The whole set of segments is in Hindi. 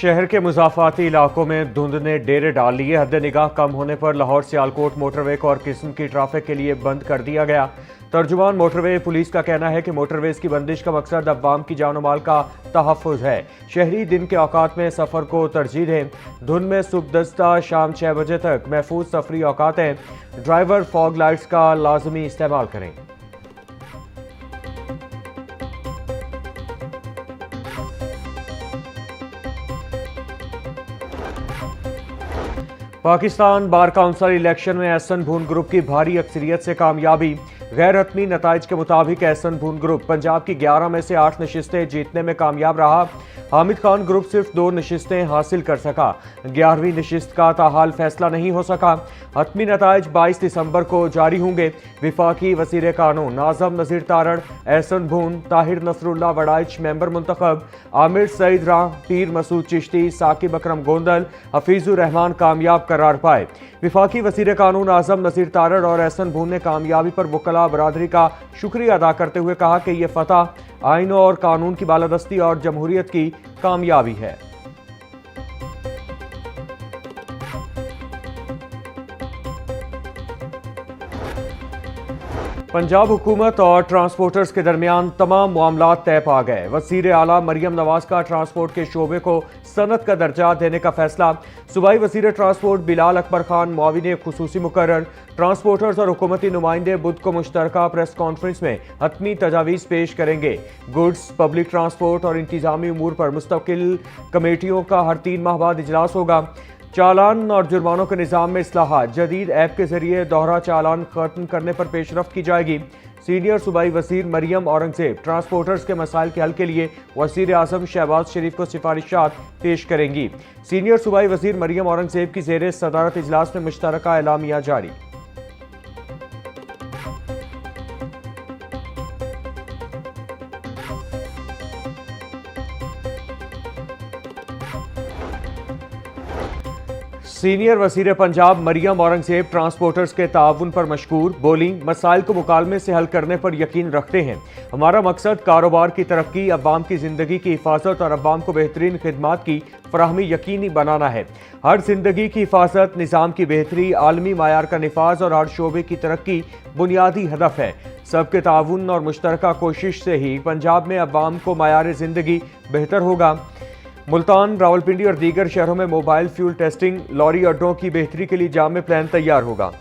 शहर के मुज़ाफ़ाती इलाकों में धुंध ने डेरे डाल लिए। हद निगाह कम होने पर लाहौर सियालकोट मोटरवे को और किस्म की ट्रैफिक के लिए बंद कर दिया गया। तर्जुमान मोटरवे पुलिस का कहना है कि मोटरवेज की बंदिश का मकसद अवाम की जान माल का तहफ़्फ़ुज़ है। शहरी दिन के औकात में सफ़र को तरजीह दें। धुंध में सुबह शाम 6 बजे तक महफूज सफरी औकात हैं। ड्राइवर फॉग लाइट्स का लाजमी इस्तेमाल करें। पाकिस्तान बार काउंसिल इलेक्शन में एहसन भून ग्रुप की भारी अक्सरियत से कामयाबी। गैर हतमी नताइज के मुताबिक एहसन भून ग्रुप पंजाब की 11 में से 8 नशिस्तें जीतने में कामयाब रहा। हामिद खान ग्रुप सिर्फ 2 नशिस्तें हासिल कर सका। 11वीं नशिस्त का ताहाल फैसला नहीं हो सका। हतमी नताइज 22 दिसंबर को जारी होंगे। विफाकी वज़ीर कानून नाज़म नज़ीर तारड़, एहसन भून, ताहिर नसरुल्लाह वड़ाइच मेंबर मुंतखब, आमिर सईद राह, पीर मसूद चिश्ती, साकिब अकरम गोंदल, हफीजुर रहमान कामयाब करार पाए। विफाकी वज़ीर कानून आज़म नज़ीर तारड़ और एहसन भून ने कामयाबी पर वकला बरादरी का शुक्रिया अदा करते हुए कहा कि यह फतह आइनों और कानून की बालादस्ती और जमहूरियत की कामयाबी है। पंजाब हुकूमत और ट्रांसपोर्टर्स के दरमियान तमाम मामलात तय पा गए। वज़ीर आला मरियम नवाज का ट्रांसपोर्ट के शोबे को सनत का दर्जा देने का फैसला। सूबाई वज़ीर ट्रांसपोर्ट बिलाल अकबर खान मुआविन खुसूसी मुकर्रर। ट्रांसपोर्टर्स और हुकूमती नुमाइंदे बुध को मुश्तरका प्रेस कॉन्फ्रेंस में हतमी तजावीज़ पेश करेंगे। गुड्स, पब्लिक ट्रांसपोर्ट और इंतजामी उमूर पर मुस्तकिल कमेटियों का हर 3 माह बाद इजलास होगा। चालान और जुर्मानों के निज़ाम में इस्लाहात। जदीद ऐप के जरिए दोहरा चालान खत्म करने पर पेशरफ्त की जाएगी। सीनियर सूबाई वज़ीर मरियम औरंगज़ेब ट्रांसपोर्टर्स के मसाइल के हल के लिए वज़ीर आज़म शहबाज शरीफ को सिफारिशात पेश करेंगी। सीनियर सूबाई वज़ीर मरियम औरंगज़ेब की ज़ेरे सदारत इजलास में मुश्तरका एलामिया जारी। सीनियर वज़ीर पंजाब मरियम औरंगज़ेब ट्रांसपोर्टर्स के ताउन पर मशकूर। बोली, मसाइल को मुकालमे से हल करने पर यकीन रखते हैं। हमारा मकसद कारोबार की तरक्की, अवाम की ज़िंदगी की हिफाजत और अवाम को बेहतरीन खिदमात की फराहमी यकीनी बनाना है। हर जिंदगी की हिफाजत, निज़ाम की बेहतरी, आलमी मायार का निफाज और हर शोबे की तरक्की बुनियादी हदफ है। सबके ताउन और मुश्तरका कोशिश से ही पंजाब में अवाम को मायार ज़िंदगी बेहतर होगा। मुल्तान, रावलपिंडी और दीगर शहरों में मोबाइल फ्यूल टेस्टिंग, लॉरी अड्डों की बेहतरी के लिए जामे प्लान तैयार होगा।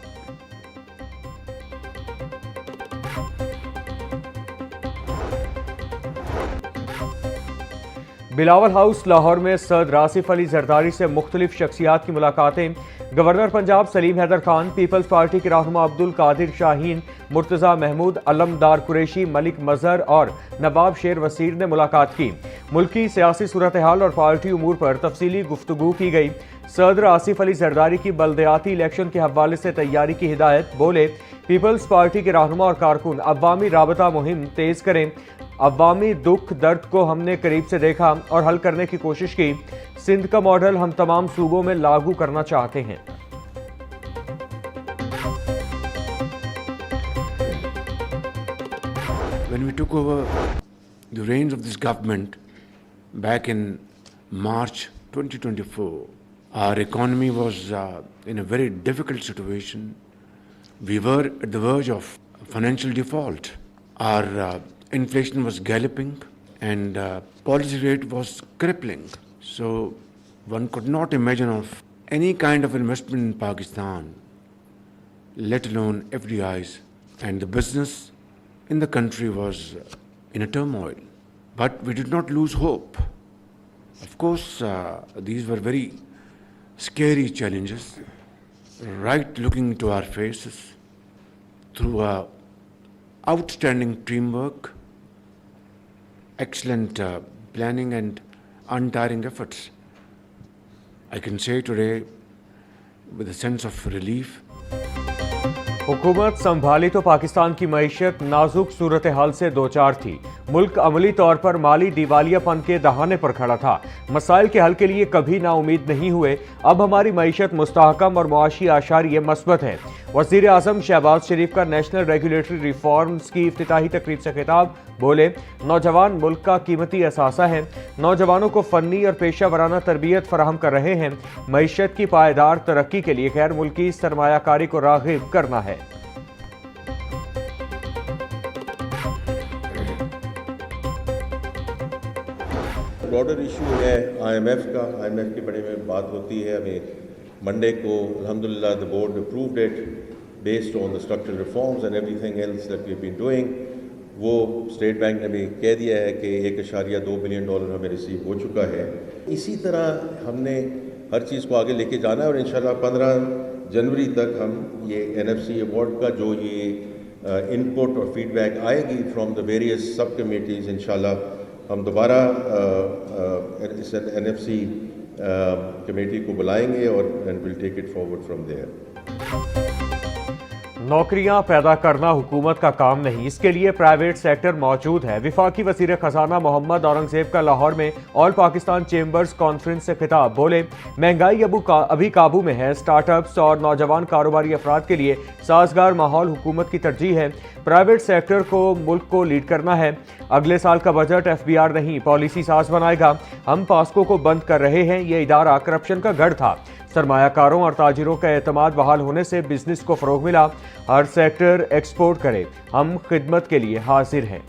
बिलावल हाउस लाहौर में सदर आसिफ अली जरदारी से मुख्तलिफ शख्सियात की मुलाकातें। गवर्नर पंजाब सलीम हैदर खान, पीपल्स पार्टी के रहनुमा अब्दुल कादिर शाहीन, मुर्तज़ा महमूद, अलमदार कुरैशी, मलिक मजहर और नवाब शेर वसीर ने मुलाकात की। मुल्की सियासी सूरत हाल और पार्टी उमूर पर तफसीली गुफ्तगू की गई। सदर आसिफ अली जरदारी की बल्दियाती इलेक्शन के हवाले से तैयारी की हिदायत। बोले, पीपल्स पार्टी के रहनुमा और कारकुन अवामी राबता मुहिम तेज करें। अवामी दुख दर्द को हमने करीब से देखा और हल करने की कोशिश की। सिंध का मॉडल हम तमाम सूबों में लागू करना चाहते हैं। When we took over the reins of this government back in March 2024, our economy was in a very difficult situation. We were at the verge of financial default. Our inflation was galloping and policy rate was crippling. So one could not imagine of any kind of investment in Pakistan, let alone FDIs, and the business in the country was in a turmoil. But we did not lose hope. Of course, these were very scary challenges, right looking into our faces. Through outstanding teamwork, excellent planning and untiring efforts, I can say today with a sense of relief. हुकूमत संभाली तो पाकिस्तान की मईशत नाजुक सूरत हाल से दो चार थी। मुल्क अमली तौर पर माली दिवालियापन के दहाने पर खड़ा था। मसाइल के हल के लिए कभी नाउमीद नहीं हुए। अब हमारी मईशत मुस्तहकम और मुआशी आशारिये मस्बत है। वज़ीर आज़म शहबाज शरीफ का नेशनल रेगुलेटरी रिफॉर्म्स की इफ्तिताही तकरीब से खिताब। बोले, नौजवान मुल्क का कीमती असासा है। नौजवानों को फन्नी और पेशा वराना तरबियत फराहम कर रहे हैं। मईशत की पायदार तरक्की के लिए गैर मुल्की सरमायाकारी को राग़िब करना है। ब्रॉडर इशू है IMF का। IMF के बारे में बात होती है। अभी मंडे को अल्हम्दुलिल्लाह the board approved it based on the structural reforms and everything else that we have been doing. वो स्टेट बैंक ने भी कह दिया है कि $1.2 बिलियन हमें रिसीव हो चुका है। इसी तरह हमने हर चीज़ को आगे लेके जाना है और इंशाल्लाह 15 जनवरी तक हम ये NFC अवार्ड का जो ये इनपुट और फीडबैक आएगी from the various sub committees, इंशाल्लाह हम दोबारा इस NFC कमेटी को बुलाएंगे और and will take it forward from there. नौकरियां पैदा करना हुकूमत का काम नहीं, इसके लिए प्राइवेट सेक्टर मौजूद है। विफाकी वज़ीर खजाना मोहम्मद औरंगजेब का लाहौर में ऑल पाकिस्तान चेंबर्स कॉन्फ्रेंस से खिताब। बोले, महंगाई अभी काबू में है। स्टार्टअप्स और नौजवान कारोबारी अफराद के लिए साजगार माहौल हुकूमत की तरजीह है। प्राइवेट सेक्टर को मुल्क को लीड करना है। अगले साल का बजट FBR नहीं, पॉलिसी साज बनाएगा। हम पास्को को बंद कर रहे हैं। ये इदारा करप्शन का गढ़ था। सरमायाकारों और ताजिरों का एतमाद बहाल होने से बिजनेस को फ़रोग मिला। हर सेक्टर एक्सपोर्ट करे। हम खिदमत के लिए हाजिर हैं।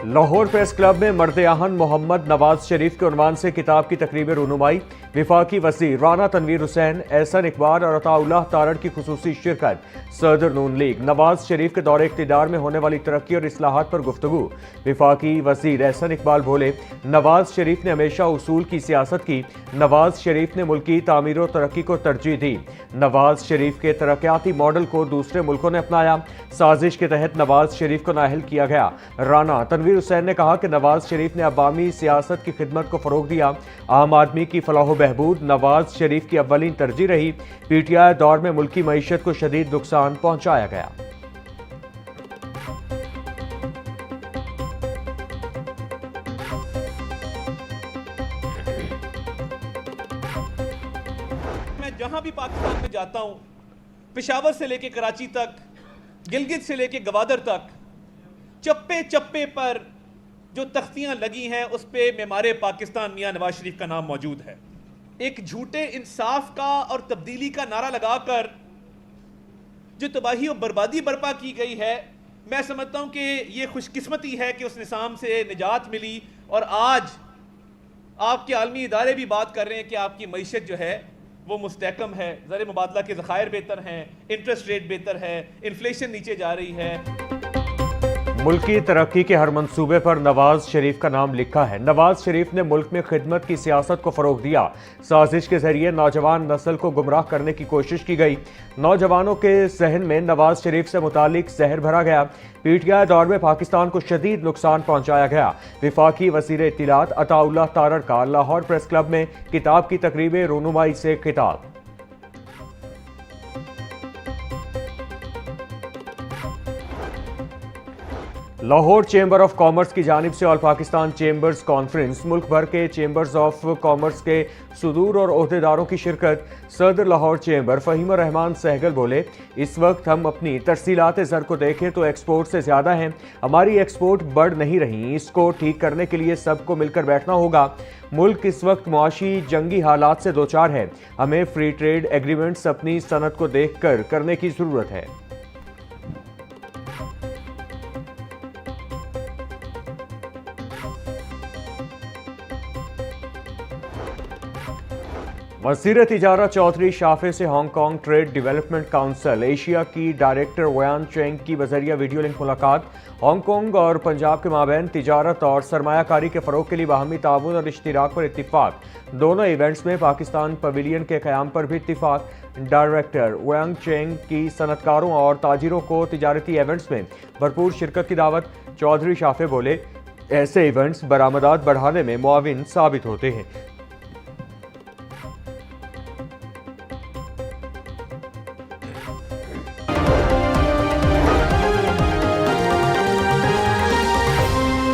लाहौर प्रेस क्लब में मर्द-ए-आहन मोहम्मद नवाज शरीफ के उन्वान से किताब की तकरीब रूनुमाई। विफाकी वज़ीर राना तनवीर हुसैन, एहसन इकबाल और अताउल्लाह तारड़ की खुसूसी शिरकत। सदर नून लीग नवाज शरीफ के दौरे इक़्तिदार में होने वाली तरक्की और इस्लाहात पर गुफ्तगू। विफाकी वज़ीर एहसन इकबाल बोले, नवाज शरीफ ने हमेशा उसूल की सियासत की। नवाज शरीफ ने मुल्क की तामीर और तरक्की को तरजीह दी। नवाज शरीफ के तरक्याती मॉडल को दूसरे मुल्कों ने अपनाया। साजिश के तहत नवाज शरीफ को नाअहल किया गया। राना तनवीर हुसैन ने कहा कि नवाज शरीफ ने अवामी सियासत की खिदमत को फ़रोग दिया। आम आदमी की फलाह बहबूद नवाज शरीफ की अव्वलीन तरजीह रही। PTI दौर में मुल्की मईशत को शदीद नुकसान पहुंचाया गया। मैं जहां भी पाकिस्तान में जाता हूं, पेशावर से लेके कराची तक, गिलगित से लेके गवादर तक, चप्पे चप्पे पर जो तख्तियां लगी हैं उस पे मेमारे पाकिस्तान मियां नवाज शरीफ का नाम मौजूद है। एक झूठे इंसाफ का और तब्दीली का नारा लगाकर जो तबाही और बर्बादी बर्पा की गई है, मैं समझता हूं कि ये खुशकिस्मती है कि उस निज़ाम से निजात मिली और आज आपके आलमी इदारे भी बात कर रहे हैं कि आपकी मईशत जो है वो मुस्तहकम है। ज़र मुबादला के ज़खायर बेहतर हैं, इंटरेस्ट रेट बेहतर है, इन्फ्लेशन नीचे जा रही है। मुल्की तरक्की के हर मंसूबे पर नवाज शरीफ का नाम लिखा है। नवाज शरीफ ने मुल्क में खिदमत की सियासत को फ़रोग दिया। साजिश के जरिए नौजवान नस्ल को गुमराह करने की कोशिश की गई। नौजवानों के जहन में नवाज शरीफ से मुतालिक जहर भरा गया। PTI दौर में पाकिस्तान को शदीद नुकसान पहुंचाया गया। विफाकी वज़ीर इत्तिलात अताउल्लाह तारड़ का लाहौर प्रेस क्लब में किताब की तकरीब रूनुमाई से खिताब। लाहौर चेंबर ऑफ कॉमर्स की जानिब से ऑल पाकिस्तान चेंबर्स कॉन्फ्रेंस, मुल्क भर के चेंबर्स ऑफ कॉमर्स के सुदूर और ओहदेदारों की शिरकत। सदर लाहौर चेंबर फ़हीम रहमान सहगल बोले, इस वक्त हम अपनी तरसीलात ज़र को देखें तो एक्सपोर्ट से ज़्यादा हैं। हमारी एक्सपोर्ट बढ़ नहीं रही। इसको ठीक करने के लिए सबको मिलकर बैठना होगा। मुल्क इस वक्त मुआशी जंगी हालात से दो चार है। हमें फ्री ट्रेड एग्रीमेंट्स अपनी सनत को देख कर करने की ज़रूरत है। वज़ीर तिजारत चौधरी शाफे से Hong Kong trade development council Asia की डायरेक्टर वयान चेंग की बजरिया वीडियो लिंक मुलाकात। हांगकांग और पंजाब के माबैन तिजारत और सरमायाकारी के फ़रोग के लिए बाहमी ताउन और इश्तिराक पर इत्तिफाक। दोनों इवेंट्स में पाकिस्तान पवेलियन के क़याम पर भी इत्तिफाक। डायरेक्टर वयांग चेंग की सनतकारों और ताजिरों को तिजारती इवेंट्स में भरपूर शिरकत की दावत। चौधरी शाफे बोले, ऐसे इवेंट्स बरामदात बढ़ाने में मुआविन साबित होते हैं।